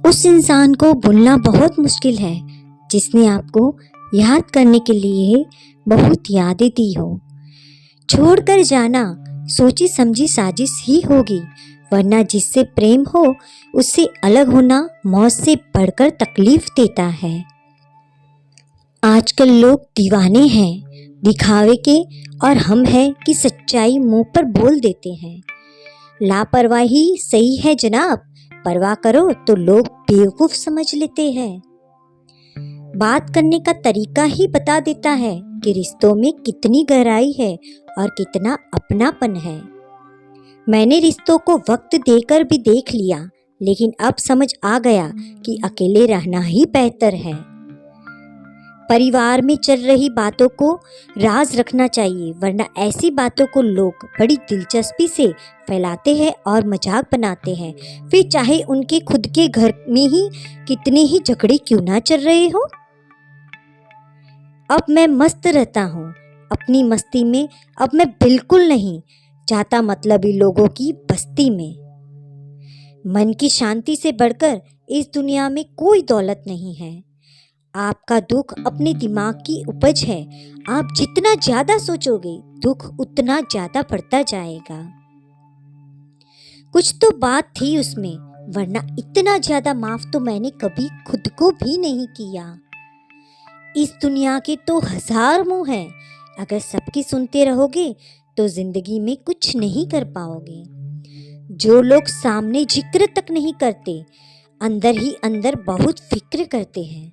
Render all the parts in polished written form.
उस इंसान को भूलना बहुत मुश्किल है जिसने आपको याद करने के लिए बहुत यादें दी हो। छोड़कर जाना सोची समझी साजिश ही होगी, वरना जिससे प्रेम हो उससे अलग होना मौत से बढ़कर तकलीफ देता है। आजकल लोग दीवाने हैं दिखावे के, और हम हैं कि सच्चाई मुंह पर बोल देते हैं। लापरवाही सही है जनाब, परवाह करो तो लोग बेवकूफ समझ लेते हैं। बात करने का तरीका ही बता देता है कि रिश्तों में कितनी गहराई है और कितना अपनापन है। मैंने रिश्तों को वक्त देकर भी देख लिया, लेकिन अब समझ आ गया कि अकेले रहना ही बेहतर है। परिवार में चल रही बातों को राज रखना चाहिए, वरना ऐसी बातों को लोग बड़ी दिलचस्पी से फैलाते हैं और मजाक बनाते हैं, फिर चाहे उनके खुद के घर में ही कितने ही झगड़े क्यों ना चल रहे हो। अब मैं मस्त रहता हूँ अपनी मस्ती में, अब मैं बिल्कुल नहीं चाहता मतलबी लोगों की बस्ती में। मन की शांति से बढ़कर इस दुनिया में कोई दौलत नहीं है। आपका दुख अपने दिमाग की उपज है, आप जितना ज्यादा सोचोगे दुख उतना ज्यादा बढ़ता जाएगा। कुछ तो बात थी उसमें, वरना इतना ज्यादा माफ तो मैंने कभी खुद को भी नहीं किया। इस दुनिया के तो 1000 मुंह हैं, अगर सबकी सुनते रहोगे तो जिंदगी में कुछ नहीं कर पाओगे। जो लोग सामने जिक्र तक नहीं करते, अंदर ही अंदर बहुत फिक्र करते हैं।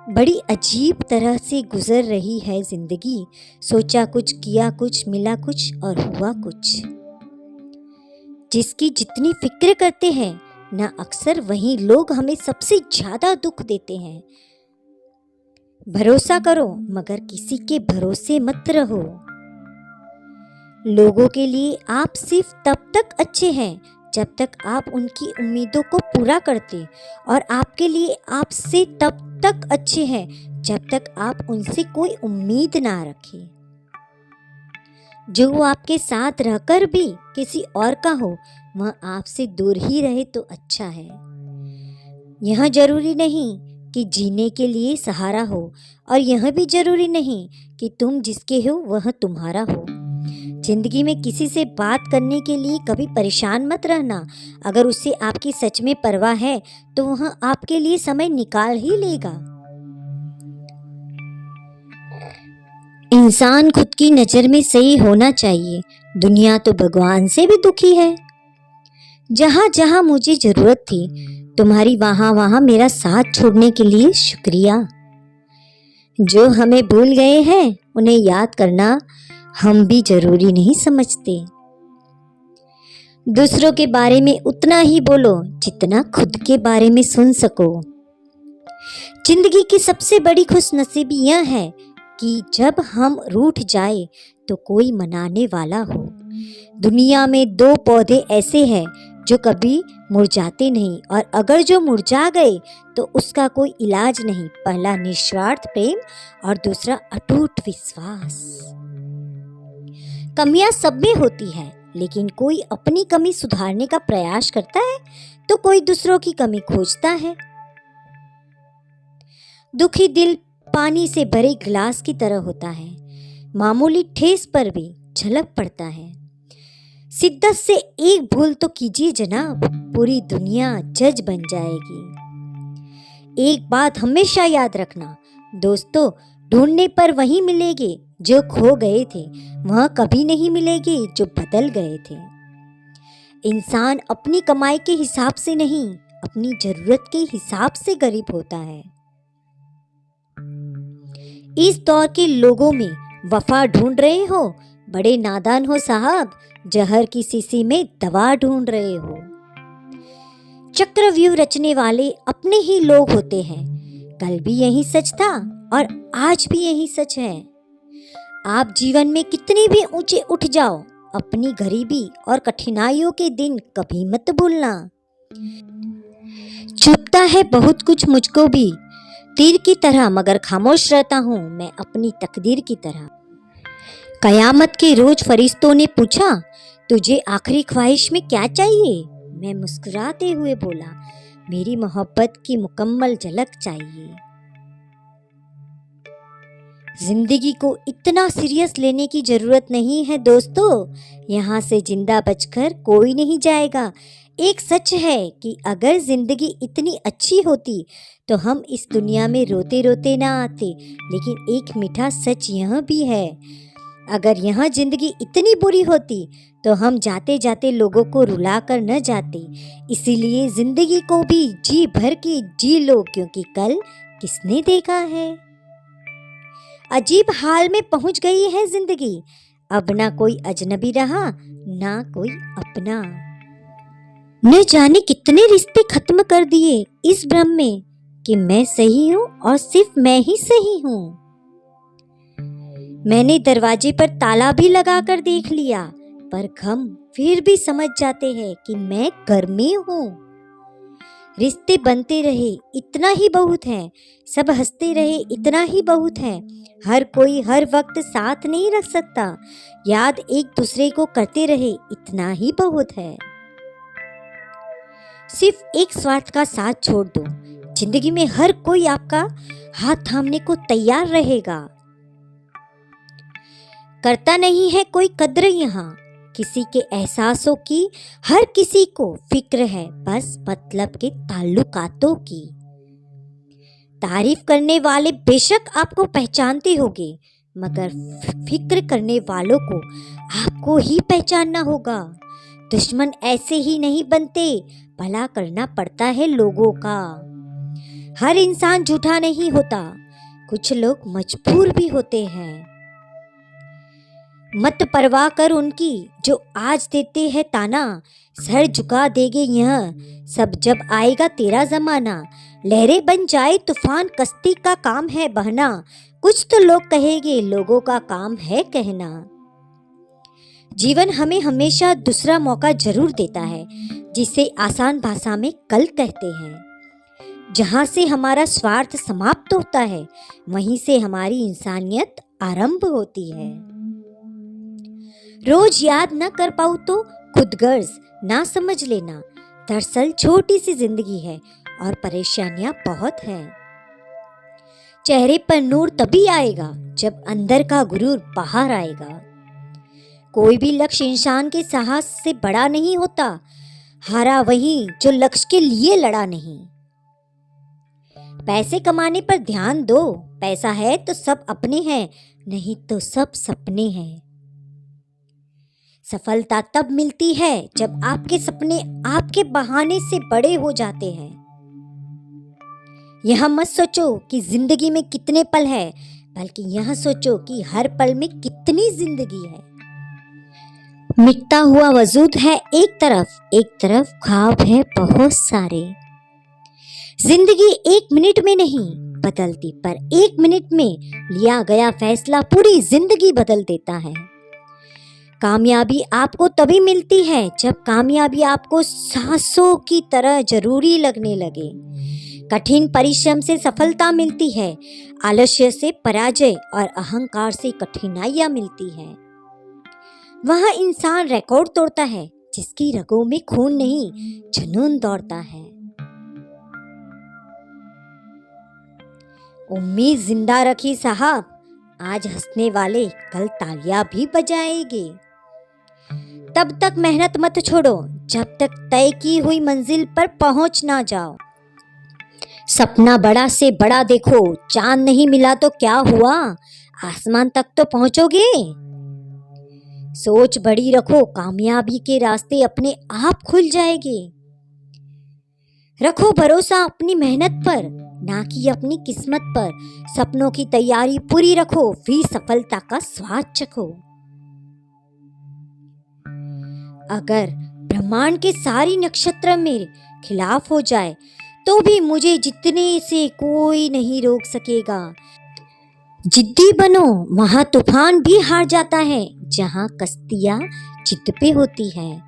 बड़ी अजीब तरह से गुजर रही है जिंदगी, सोचा कुछ किया कुछ, मिला कुछ और हुआ कुछ। जिसकी जितनी फिक्र करते हैं ना, अक्सर वही लोग हमें सबसे ज्यादा दुख देते हैं। भरोसा करो मगर किसी के भरोसे मत रहो। लोगों के लिए आप सिर्फ तब तक अच्छे हैं जब तक आप उनकी उम्मीदों को पूरा करते, और आपके लिए आपसे तब तक अच्छे हैं जब तक आप उनसे कोई उम्मीद ना रखें। जो आपके साथ रहकर भी किसी और का हो, वह आपसे दूर ही रहे तो अच्छा है। यह जरूरी नहीं कि जीने के लिए सहारा हो, और यह भी जरूरी नहीं कि तुम जिसके हो वह तुम्हारा हो। जिंदगी में किसी से बात करने के लिए कभी परेशान मत रहना। अगर उसे आपकी सच में परवाह है तो वह आपके लिए समय निकाल ही लेगा। इंसान खुद की नजर में सही होना चाहिए। दुनिया तो भगवान से भी दुखी है। जहां जहां मुझे जरूरत थी तुम्हारी, वहां वहां मेरा साथ छोड़ने के लिए शुक्रिया। जो हमें भूल गए हैं उन्हें याद करना हम भी जरूरी नहीं समझते। दूसरों के बारे में उतना ही बोलो जितना खुद के बारे में सुन सको। जिंदगी की सबसे बड़ी खुशनसीबी यह है कि जब हम रूठ जाए तो कोई मनाने वाला हो। दुनिया में 2 पौधे ऐसे हैं जो कभी मुरझाते नहीं, और अगर जो मुरझा गए तो उसका कोई इलाज नहीं। पहला निस्वार्थ प्रेम और दूसरा अटूट विश्वास। कमियां सब में होती है, लेकिन कोई अपनी कमी सुधारने का प्रयास करता है तो कोई दूसरों की कमी खोजता है। दुखी दिल पानी से भरे गिलास की तरह होता है, मामूली ठेस पर भी झलक पड़ता है। शिद्दत से एक भूल तो कीजिए जनाब, पूरी दुनिया जज बन जाएगी। एक बात हमेशा याद रखना दोस्तों, ढूंढने पर वही मिलेंगे जो खो गए थे, वह कभी नहीं मिलेंगे जो बदल गए थे। इंसान अपनी कमाई के हिसाब से नहीं, अपनी जरूरत के हिसाब से गरीब होता है। इस दौर के लोगों में वफा ढूंढ रहे हो, बड़े नादान हो साहब, जहर की शीशी में दवा ढूंढ रहे हो। चक्रव्यूह रचने वाले अपने ही लोग होते हैं। कल भी यही सच था और आज भी यही सच है। आप जीवन में कितने भी ऊंचे उठ जाओ, अपनी गरीबी और कठिनाइयों के दिन कभी मत भूलना। चुभता है बहुत कुछ मुझको भी, तीर की तरह, मगर खामोश रहता हूँ मैं अपनी तकदीर की तरह। कयामत के रोज फरिश्तों ने पूछा, तुझे आखिरी ख्वाहिश में क्या चाहिए? मैं मुस्कुराते हुए बोला, मेरी मोहब्बत की मुकम्मल झलक चाहिए। जिंदगी को इतना सीरियस लेने की जरूरत नहीं है दोस्तों, यहाँ से जिंदा बचकर कोई नहीं जाएगा। एक सच है कि अगर जिंदगी इतनी अच्छी होती तो हम इस दुनिया में रोते रोते ना आते। लेकिन एक मीठा सच यह भी है, अगर यह जिंदगी इतनी बुरी होती तो हम जाते जाते लोगों को रुला कर न जाते। इसीलिए जिंदगी को भी जी भर के जी लो, क्योंकि कल किसने देखा है। अजीब हाल में पहुंच गई है जिंदगी, अब ना कोई अजनबी रहा ना कोई अपना। न जाने कितने रिश्ते खत्म कर दिए इस भ्रम में कि मैं सही हूं और सिर्फ मैं ही सही हूं। मैंने दरवाजे पर ताला भी लगा कर देख लिया, पर हम फिर भी समझ जाते हैं कि मैं घर में हूं। रिश्ते बनते रहे इतना ही बहुत है, सब हंसते रहे इतना ही बहुत है। हर कोई हर वक्त साथ नहीं रख सकता, याद एक दूसरे को करते रहे इतना ही बहुत है। सिर्फ एक स्वार्थ का साथ छोड़ दो, जिंदगी में हर कोई आपका हाथ थामने को तैयार रहेगा। करता नहीं है कोई कद्र यहाँ किसी के एहसासों की, हर किसी को फिक्र है बस मतलब के ताल्लुकातों की। तारीफ करने वाले बेशक आपको पहचानते होंगे, मगर फिक्र करने वालों को आपको ही पहचानना होगा। दुश्मन ऐसे ही नहीं बनते, भला करना पड़ता है लोगों का। हर इंसान झूठा नहीं होता, कुछ लोग मजबूर भी होते हैं। मत परवाह कर उनकी जो आज देते हैं ताना, सर झुका देंगे यह सब जब आएगा तेरा जमाना। लहरें बन जाए तूफान, कश्ती का काम है बहना, कुछ तो लोग कहेंगे लोगों का काम है कहना। जीवन हमें हमेशा दूसरा मौका जरूर देता है, जिसे आसान भाषा में कल कहते हैं। जहाँ से हमारा स्वार्थ समाप्त होता है, वहीं से हमारी इंसानियत आरंभ होती है। रोज याद न कर पाऊँ तो खुद गर्ज ना समझ लेना, दरअसल छोटी सी जिंदगी है और परेशानियां बहुत हैं। चेहरे पर नूर तभी आएगा जब अंदर का गुरूर बाहर आएगा। कोई भी लक्ष्य इंसान के साहस से बड़ा नहीं होता, हारा वही जो लक्ष्य के लिए लड़ा नहीं। पैसे कमाने पर ध्यान दो, पैसा है तो सब अपने हैं, नहीं तो सब सपने हैं। सफलता तब मिलती है जब आपके सपने आपके बहाने से बड़े हो जाते हैं। यह मत सोचो कि जिंदगी में कितने पल है, बल्कि यह सोचो कि हर पल में कितनी जिंदगी है। मिटता हुआ वजूद है एक तरफ ख्वाब है बहुत सारे। जिंदगी एक मिनट में नहीं बदलती, पर एक मिनट में लिया गया फैसला पूरी जिंदगी बदल देता है। कामयाबी आपको तभी मिलती है जब कामयाबी आपको सांसों की तरह जरूरी लगने लगे। कठिन परिश्रम से सफलता मिलती है, आलस्य से पराजय और अहंकार से कठिनाइयां मिलती हैं। वह इंसान रिकॉर्ड तोड़ता है जिसकी रगों में खून नहीं जुनून दौड़ता है। उम्मीद जिंदा रखी साहब, आज हंसने वाले कल तालियां भी बजाएंगे। तब तक मेहनत मत छोड़ो जब तक तय की हुई मंजिल पर पहुंच ना जाओ। सपना बड़ा से बड़ा देखो, चांद नहीं मिला तो क्या हुआ, आसमान तक तो पहुंचोगे। सोच बड़ी रखो, कामयाबी के रास्ते अपने आप खुल जाएंगे। रखो भरोसा अपनी मेहनत पर, ना कि अपनी किस्मत पर। सपनों की तैयारी पूरी रखो, फिर सफलता का स्वाद चखो। अगर ब्रह्मांड के सारी नक्षत्र मेरे खिलाफ हो जाए तो भी मुझे जीतने से कोई नहीं रोक सकेगा। जिद्दी बनो, वहां तूफान भी हार जाता है जहां कश्तियां जिद पे होती है।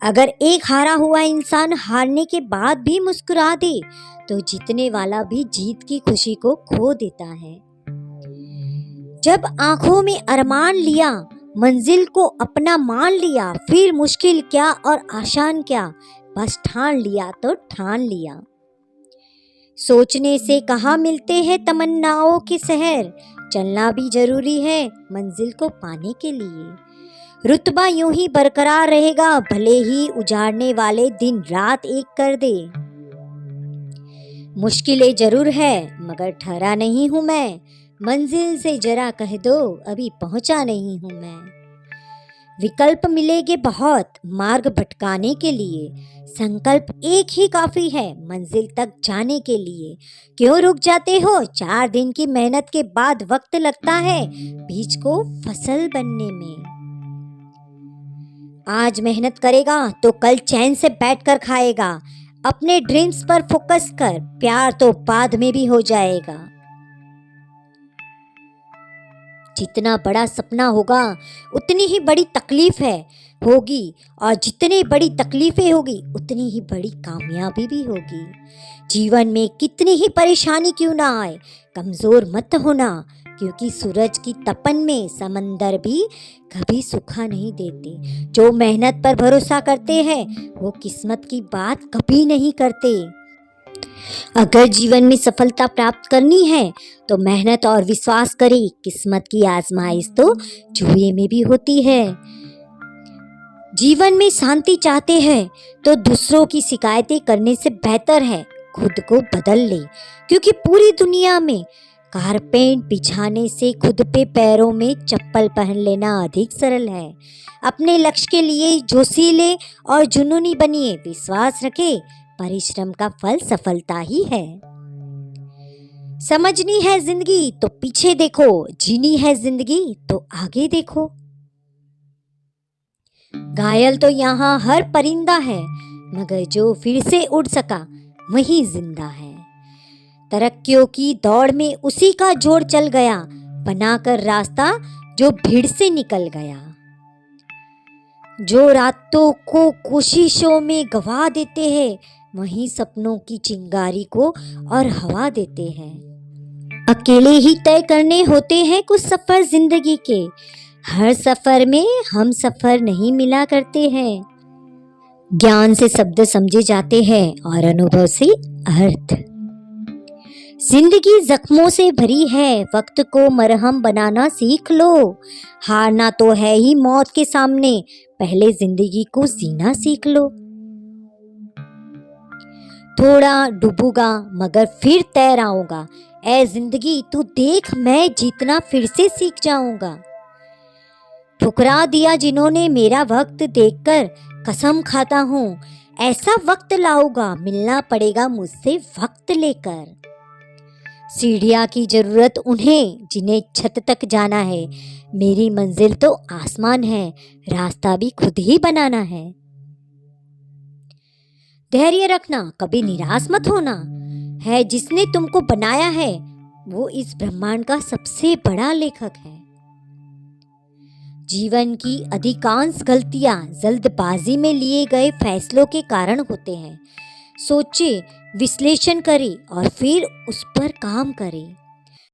अगर एक हारा हुआ इंसान हारने के बाद भी मुस्कुरा दे तो जीतने वाला भी जीत की खुशी को खो देता है। जब आंखों में अरमान लिया, मंजिल को अपना मान लिया, फिर मुश्किल क्या और आसान क्या, बस ठान लिया तो ठान लिया। सोचने से कहाँ मिलते हैं तमन्नाओं के शहर, चलना भी जरूरी है मंजिल को पाने के लिए। रुतबा यूं ही बरकरार रहेगा भले ही उजाड़ने वाले दिन रात एक कर दे। मुश्किलें जरूर है मगर ठहरा नहीं हूं मैं, मंजिल से जरा कह दो अभी पहुंचा नहीं हूं मैं। विकल्प मिलेंगे बहुत मार्ग भटकाने के लिए, संकल्प एक ही काफी है मंजिल तक जाने के लिए। क्यों रुक जाते हो, 4 दिन की मेहनत के बाद वक्त लगता है बीज को फसल बनने में। आज मेहनत करेगा तो कल चैन से बैठकर खाएगा, अपने ड्रीम्स पर फोकस कर, प्यार तो बाद में भी हो जाएगा। जितना बड़ा सपना होगा उतनी ही बड़ी तकलीफ होगी, और जितनी बड़ी तकलीफें होगी उतनी ही बड़ी कामयाबी भी होगी। जीवन में कितनी ही परेशानी क्यों ना आए, कमज़ोर मत होना, क्योंकि सूरज की तपन में समंदर भी कभी सूखा नहीं देते। जो मेहनत पर भरोसा करते हैं वो किस्मत की बात कभी नहीं करते। अगर जीवन में सफलता प्राप्त करनी है तो मेहनत और विश्वास करें, किस्मत की आजमाइश तो जुए में भी होती है। जीवन में शांति चाहते हैं तो दूसरों की शिकायतें करने से बेहतर है खुद को बदल ले, क्योंकि पूरी दुनिया में कारपेट बिछाने से खुद पे पैरों में चप्पल पहन लेना अधिक सरल है। अपने लक्ष्य के लिए जोशीले और जुनूनी बनिए, विश्वास रखें परिश्रम का फल सफलता ही है। समझनी है जिंदगी तो पीछे देखो, जीनी है जिंदगी तो आगे देखो। घायल तो यहाँ हर परिंदा है, मगर जो फिर से उड़ सका वही जिंदा है। तरक्कियों की दौड़ में उसी का जोर चल गया, बनाकर रास्ता जो भीड़ से निकल गया। जो रातों को कोशिशों में गवा देते हैं वहीं सपनों की चिंगारी को और हवा देते हैं। अकेले ही तय करने होते हैं कुछ सफर जिंदगी के, हर सफर में हम सफर नहीं मिला करते हैं। ज्ञान से शब्द समझे जाते हैं और अनुभव से अर्थ। जिंदगी जख्मों से भरी है, वक्त को मरहम बनाना सीख लो। हारना तो है ही मौत के सामने, पहले जिंदगी को जीना सीख लो। थोड़ा डूबूंगा मगर फिर तैर आऊंगा, ऐ जिंदगी तू देख मैं जीतना फिर से सीख जाऊंगा। ठुकरा दिया जिन्होंने मेरा वक्त देखकर, कसम खाता हूँ ऐसा वक्त लाऊंगा, मिलना पड़ेगा मुझसे वक्त लेकर। सीढ़ियाँ की जरूरत उन्हें जिन्हें छत तक जाना है, मेरी मंजिल तो आसमान है, रास्ता भी खुद ही बनाना है। धैर्य रखना, कभी निराश मत होना, है जिसने तुमको बनाया है वो इस ब्रह्मांड का सबसे बड़ा लेखक है। जीवन की अधिकांश गलतियां जल्दबाजी में लिए गए फैसलों के कारण होते हैं। सोचे, विश्लेषण करें और फिर उस पर काम करें।